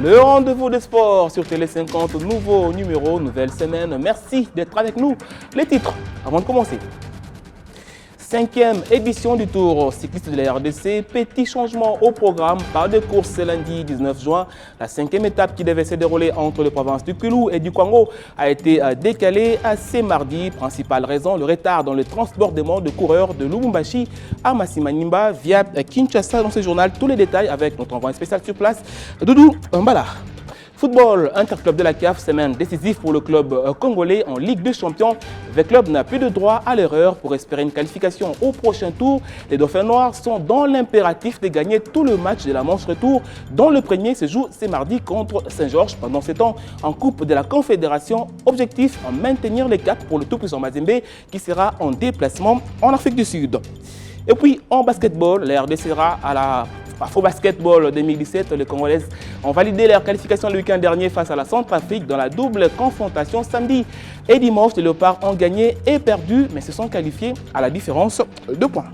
Le rendez-vous des sports sur Télé 50, nouveau numéro, nouvelle semaine. Merci d'être avec nous. Les titres, avant de commencer. 5e édition du Tour cycliste de la RDC. Petit changement au programme. Pas de course ce lundi 19 juin. La 5e étape qui devait se dérouler entre les provinces du Kwilu et du Kwango a été décalée à ce mardi. Principale raison, le retard dans le transportement de coureurs de Lubumbashi à Masimanimba via Kinshasa. Dans ce journal, tous les détails avec notre envoyé spécial sur place, Doudou Mbala. Football, interclub de la CAF, semaine décisive pour le club congolais en Ligue des Champions. Le club n'a plus de droit à l'erreur pour espérer une qualification au prochain tour. Les Dauphins Noirs sont dans l'impératif de gagner tout le match de la manche retour, dont le premier se joue ce mardi contre Saint-Georges. Pendant ce temps, en Coupe de la Confédération, objectif en maintenir les cap pour le tout-puissant Mazembe qui sera en déplacement en Afrique du Sud. Et puis en basketball, la RDC sera à la Afro Basketball 2017, les Congolaises ont validé leur qualification le week-end dernier face à la Centrafrique dans la double confrontation samedi et dimanche. Les Léopards ont gagné et perdu, mais se sont qualifiés à la différence de points.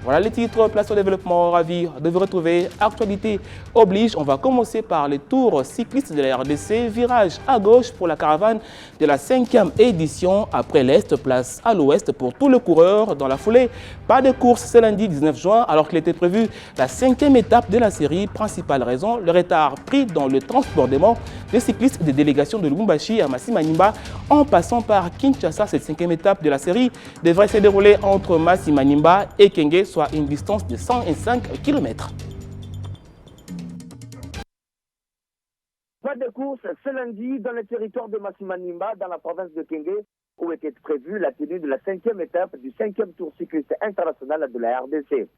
Voilà les titres, place au développement, ravi de vous retrouver. Actualité oblige, on va commencer par les tours cyclistes de la RDC. Virage à gauche pour la caravane de la 5e édition. Après l'Est, place à l'Ouest pour tous les coureurs dans la foulée. Pas de course ce lundi 19 juin alors qu'il était prévu la 5e étape de la série. Principale raison, le retard pris dans le transportement des cyclistes des délégations de Lubumbashi à Masimanimba en passant par Kinshasa. Cette 5e étape de la série devrait se dérouler entre Masimanimba et Kenge, soit une distance de 105 km. Pas de course ce lundi dans le territoire de Masimanimba, dans la province de Kenge, où était prévue la tenue de la 5e étape du 5e Tour cycliste international de la RDC.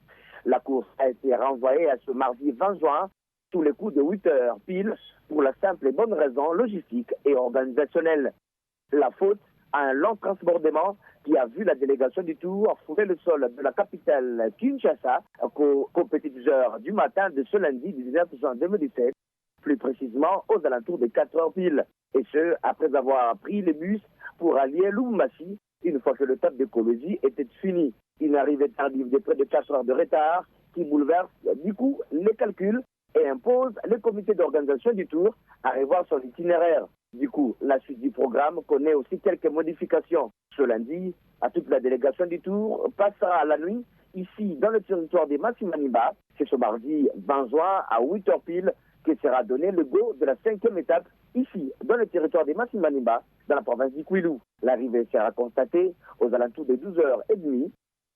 La course a été renvoyée à ce mardi 20 juin, sous les coups de 8 heures pile, pour la simple et bonne raison logistique et organisationnelle. La faute à un long transportement qui a vu la délégation du Tour fouler le sol de la capitale Kinshasa qu'aux petites heures du matin de ce lundi 19 juin 2017, plus précisément aux alentours de 4 heures pile. Et ce, après avoir pris les bus pour allier Lubumbashi, une fois que le top de Kolosi était fini. Une arrivée tardive de près de 4 heures de retard qui bouleverse du coup les calculs et impose le comité d'organisation du Tour à revoir son itinéraire. Du coup, la suite du programme connaît aussi quelques modifications. Ce lundi, à toute la délégation du Tour passera la nuit ici dans le territoire des Masimanimba. C'est ce mardi 20 juin à 8h pile que sera donné le go de la 5e étape ici dans le territoire des Masimanimba dans la province du Kwilu. L'arrivée sera constatée aux alentours de 12h30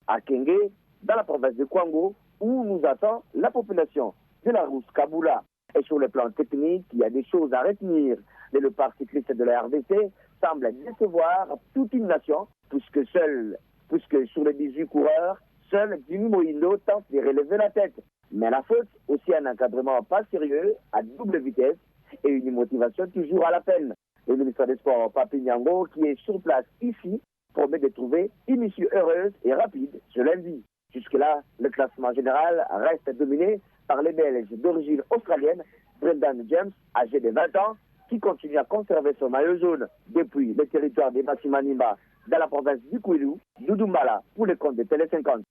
à Kenge dans la province de Kwango où nous attend la population de la Rousse Kaboula. Et sur le plan technique, il y a des choses à retenir. Le léopard cycliste de la RDC semble décevoir toute une nation, puisque sur les 18 coureurs, seul Jimmy Moindo tente de relever la tête. Mais la faute, aussi un encadrement pas sérieux, à double vitesse, et une motivation toujours à la peine. Le ministre des Sports, Papi Nyango, qui est sur place ici, promet de trouver une issue heureuse et rapide ce lundi. Jusque-là, le classement général reste dominé par les Belges d'origine australienne, Brendan James, âgé de 20 ans, qui continue à conserver son maillot jaune depuis le territoire des Masimanimba dans la province du Kwilu. Doudou Mbala pour les comptes de Télé 50.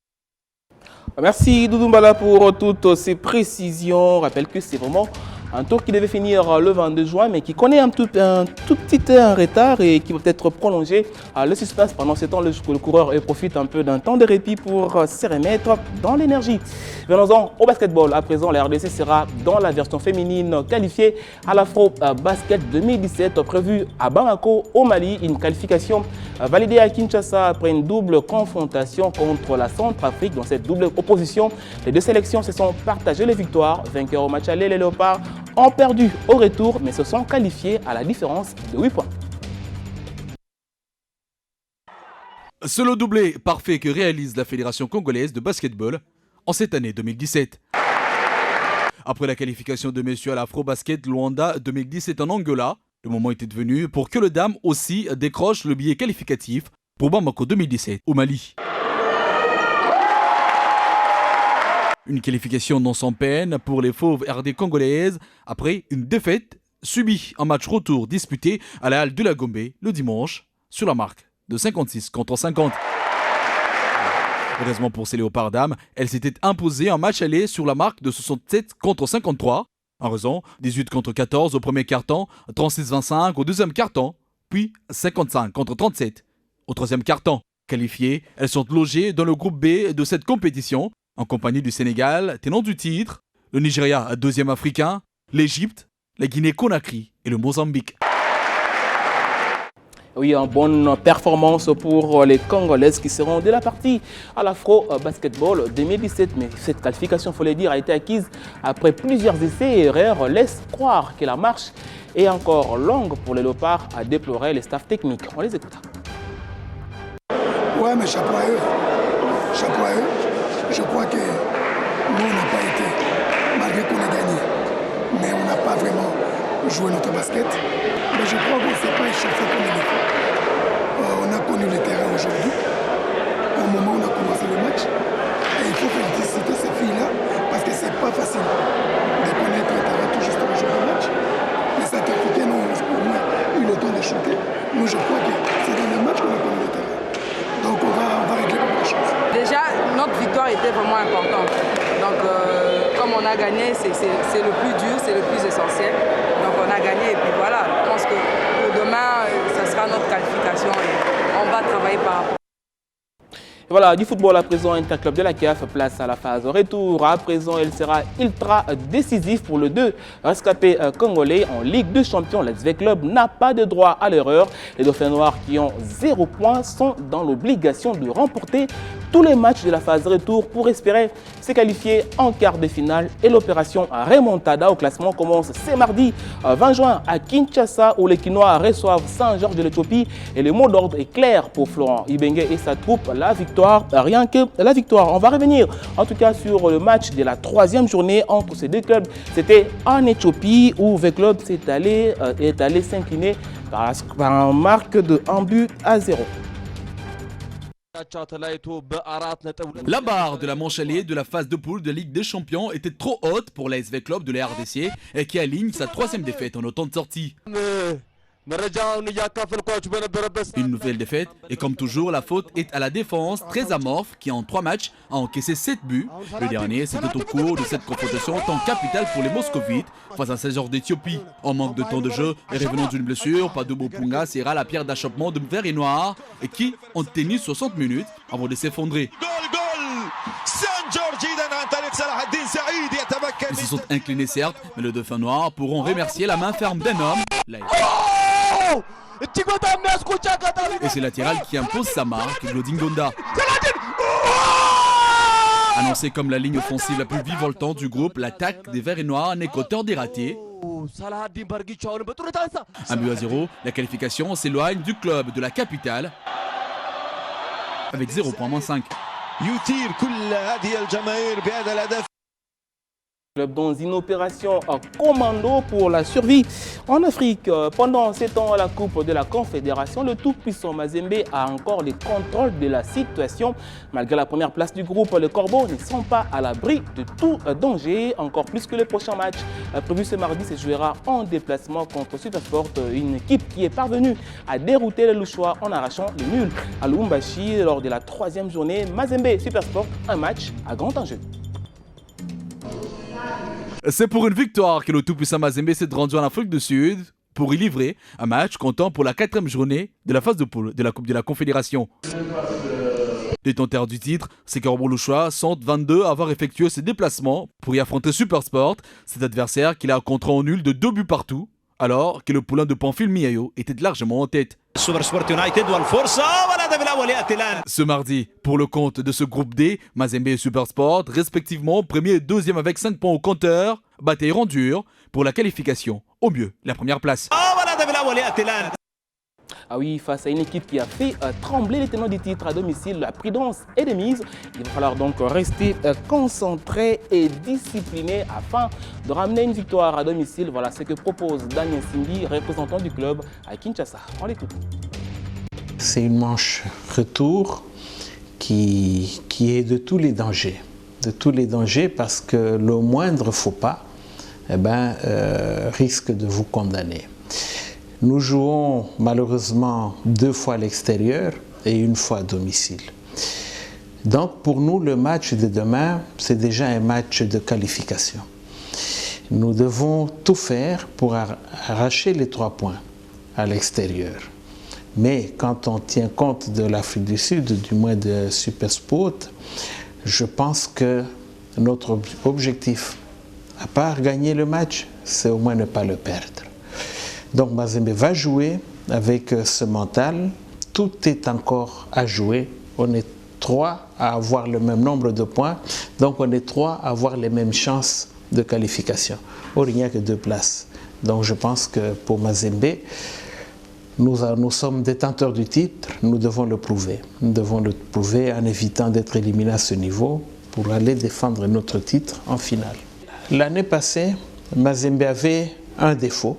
Merci Doudou Mbala pour toutes ces précisions. Je rappelle que c'est vraiment un tour qui devait finir le 22 juin, mais qui connaît un tout petit retard et qui va peut-être prolonger le suspense pendant ce temps. Le coureur profite un peu d'un temps de répit pour se remettre dans l'énergie. Venons-en au basketball. À présent, la RDC sera dans la version féminine qualifiée à l'Afro Basket 2017, prévue à Bamako, au Mali. Une qualification validée à Kinshasa après une double confrontation contre la Centrafrique. Dans cette double opposition, les deux sélections se sont partagées les victoires. Vainqueurs au match aller, les Léopards ont perdu au retour, mais se sont qualifiés à la différence de 8 points. C'est le doublé parfait que réalise la Fédération congolaise de basketball en cette année 2017. Après la qualification de messieurs à l'Afro-Basket Luanda 2017 en Angola, le moment était venu pour que le dame aussi décroche le billet qualificatif pour Bamako 2017 au Mali. Une qualification non sans peine pour les fauves RD congolaises après une défaite subie en match retour disputé à la Halle de la Gombe le dimanche sur la marque de 56 contre 50. Heureusement pour ces léopards dames, elles s'étaient imposées en match aller sur la marque de 67 contre 53 En raison, 18 contre 14 au premier quart-temps, 36-25 au deuxième quart-temps, puis 55 contre 37 au troisième quart-temps. Qualifiées, elles sont logées dans le groupe B de cette compétition, en compagnie du Sénégal, tenant du titre, le Nigeria, deuxième africain, l'Égypte, la Guinée-Conakry et le Mozambique. Oui, une bonne performance pour les Congolaises qui seront de la partie à l'Afro-Basketball 2017. Mais cette qualification, il faut le dire, a été acquise après plusieurs essais et erreurs. Laisse croire que la marche est encore longue pour les Léopards, à déplorer les staffs techniques. On les écoute. Ouais, mais chapeau à eux. Chapeau à eux. Je crois que nous, on n'a pas été, malgré qu'on ait gagné. Mais on n'a pas vraiment joué notre basket. Mais je crois qu'on ne s'est pas échauffé comme il faut. On a connu le terrain aujourd'hui. Au moment où on a commencé le match. Et il faut féliciter ces filles-là parce que c'est pas facile de connaître le terrain tout juste au jour du match. Les Sud-Africains ont au moins eu le temps de shooter. Nous, je crois que c'est dans le match qu'on a connu le terrain. Donc on va régler beaucoup de choses. Déjà, notre victoire était vraiment importante. Donc comme on a gagné, c'est le plus dur, c'est le plus essentiel. Donc on a gagné et puis voilà. Je pense que pour demain, ça sera notre qualification et on va travailler par rapport. Voilà, du football à présent, Interclub de la CAF place à la phase retour. À présent, elle sera ultra décisif pour le 2 rescapé congolais en Ligue des Champions. L'SV Club n'a pas de droit à l'erreur. Les Dauphins Noirs qui ont 0 points sont dans l'obligation de remporter tous les matchs de la phase retour pour espérer se qualifier en quart de finale. Et l'opération Remontada au classement commence ce mardi 20 juin à Kinshasa où les Quinois reçoivent Saint-Georges de l'Éthiopie. Et le mot d'ordre est clair pour Florent Ibenge et sa troupe, la victoire, rien que la victoire. On va revenir en tout cas sur le match de la 3e journée entre ces deux clubs. C'était en Éthiopie où le club est allé s'incliner par un marque de 1-0. La barre de la manche alliée de la phase de poule de Ligue des Champions était trop haute pour la SV Club de la RDC et qui aligne sa 3e défaite en autant de sorties. Une nouvelle défaite et comme toujours la faute est à la défense très amorphe qui en 3 matchs a encaissé 7 buts. Le dernier c'était au cours de cette confrontation temps capital pour les Moscovites face à Saint-Georges d'Éthiopie. En manque de temps de jeu et revenant d'une blessure, Padobo Punga sera la pierre d'achoppement de Vert et Noir et qui ont tenu 60 minutes avant de s'effondrer. Ils se sont inclinés certes, mais les Dauphins Noirs pourront remercier la main ferme d'un homme. Et c'est latéral qui impose sa marque, Glodingonda. Annoncé comme la ligne offensive la plus vivoltante du groupe, l'attaque des Verts et Noirs n'est qu'auteur des ratés. 1-0, la qualification s'éloigne du club de la capitale avec 0,5. Dans une opération commando pour la survie en Afrique. Pendant 7 ans à la Coupe de la Confédération, le tout-puissant Mazembe a encore le contrôle de la situation. Malgré la première place du groupe, les Corbeaux ne sont pas à l'abri de tout danger, encore plus que le prochain match prévu ce mardi se jouera en déplacement contre Supersport, une équipe qui est parvenue à dérouter les Louchois en arrachant le nul à Lubumbashi lors de la 3e journée. Mazembe Supersport, un match à grand enjeu. C'est pour une victoire que le tout-puissant Mazembe s'est rendu en Afrique du Sud pour y livrer un match comptant pour la 4e journée de la phase de poule de la Coupe de la Confédération. Détenteur du titre, ces Corbeaux louchois sont 22 à avoir effectué ses déplacements pour y affronter Supersport, cet adversaire qu'il a rencontré en nul de 2 buts partout, alors que le poulain de Pamphile Miayo était largement en tête. Ce mardi, pour le compte de ce groupe D, Mazembe et Supersport, respectivement premier et 2e avec 5 points au compteur, batailleront dur pour la qualification, au mieux la première place. Ah oui, face à une équipe qui a fait trembler les tenants du titre à domicile, la prudence est de mise. Il va falloir donc rester concentré et discipliné afin de ramener une victoire à domicile. Voilà ce que propose Daniel Simbi, représentant du club à Kinshasa. On l'écoute. C'est une manche retour qui est de tous les dangers. De tous les dangers parce que le moindre faux pas risque de vous condamner. Nous jouons malheureusement 2 fois à l'extérieur et 1 fois à domicile. Donc pour nous, le match de demain, c'est déjà un match de qualification. Nous devons tout faire pour arracher les 3 points à l'extérieur. Mais quand on tient compte de l'Afrique du Sud, du moins de Supersport, je pense que notre objectif, à part gagner le match, c'est au moins ne pas le perdre. Donc Mazembe va jouer avec ce mental. Tout est encore à jouer. On est 3 à avoir le même nombre de points. Donc on est 3 à avoir les mêmes chances de qualification. Or, il n'y a que 2 places. Donc je pense que pour Mazembe, nous sommes détenteurs du titre, nous devons le prouver. Nous devons le prouver en évitant d'être éliminés à ce niveau pour aller défendre notre titre en finale. L'année passée, Mazembe avait un défaut.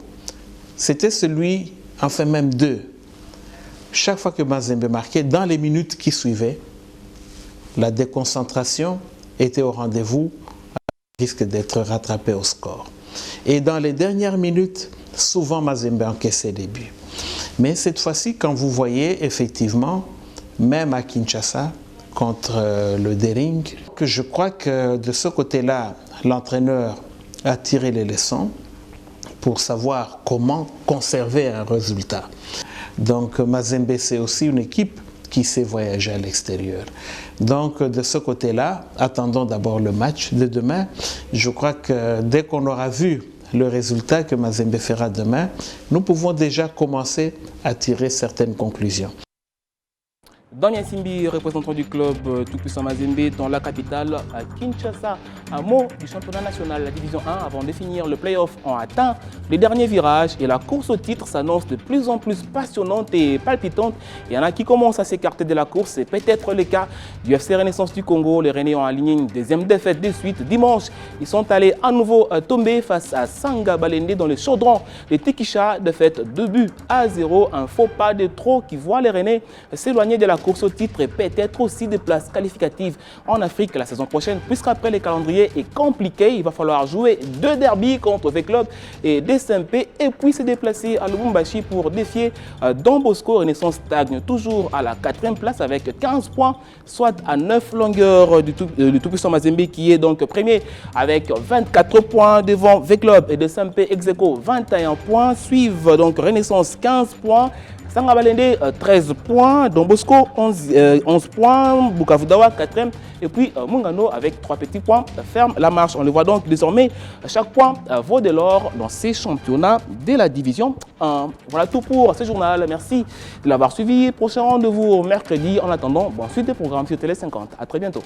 C'était celui, enfin même 2. Chaque fois que Mazembe marquait, dans les minutes qui suivaient, la déconcentration était au rendez-vous, risque d'être rattrapé au score. Et dans les dernières minutes, souvent Mazembe encaissait des buts. Mais cette fois-ci, quand vous voyez effectivement, même à Kinshasa, contre le Dering, que je crois que de ce côté-là, l'entraîneur a tiré les leçons pour savoir comment conserver un résultat. Donc Mazembe, c'est aussi une équipe qui sait voyager à l'extérieur. Donc de ce côté-là, attendons d'abord le match de demain. Je crois que dès qu'on aura vu le résultat que Mazembe fera demain, nous pouvons déjà commencer à tirer certaines conclusions. Daniel Simbi, représentant du club Tout-Puissant Mazembe dans la capitale à Kinshasa. Un mot du championnat national, la division 1, avant de finir le play-off, ont atteint les derniers virages et la course au titre s'annonce de plus en plus passionnante et palpitante. Il y en a qui commencent à s'écarter de la course, c'est peut-être le cas du FC Renaissance du Congo. Les Rennais ont aligné une deuxième défaite de suite. Dimanche, ils sont allés à nouveau tomber face à Sanga Balende dans le chaudron de Tekisha, défaite 2-0. Un faux pas de trop qui voit les Rennais s'éloigner de la course au titre et peut-être aussi des places qualificatives en Afrique la saison prochaine, puisqu'après le calendrier est compliqué, il va falloir jouer 2 derbys contre V-Club et DSMP et puis se déplacer à Lubumbashi pour défier Don Bosco. Renaissance stagne toujours à la 4e place avec 15 points, soit à 9 longueurs du Tout-Puissant Mazembe qui est donc premier avec 24 points devant V-Club et DSMP ex-aequo 21 points. Suivent donc Renaissance 15 points. Sanga Balende 13 points, Don Bosco 11 points, Bukavu Dawa 4e et puis Mungano avec 3 petits points ferme la marche. On le voit donc désormais, chaque point vaut de l'or dans ces championnats de la division 1. Voilà tout pour ce journal, merci de l'avoir suivi. Prochain rendez-vous mercredi. En attendant, bonne suite des programmes sur Télé 50. À très bientôt.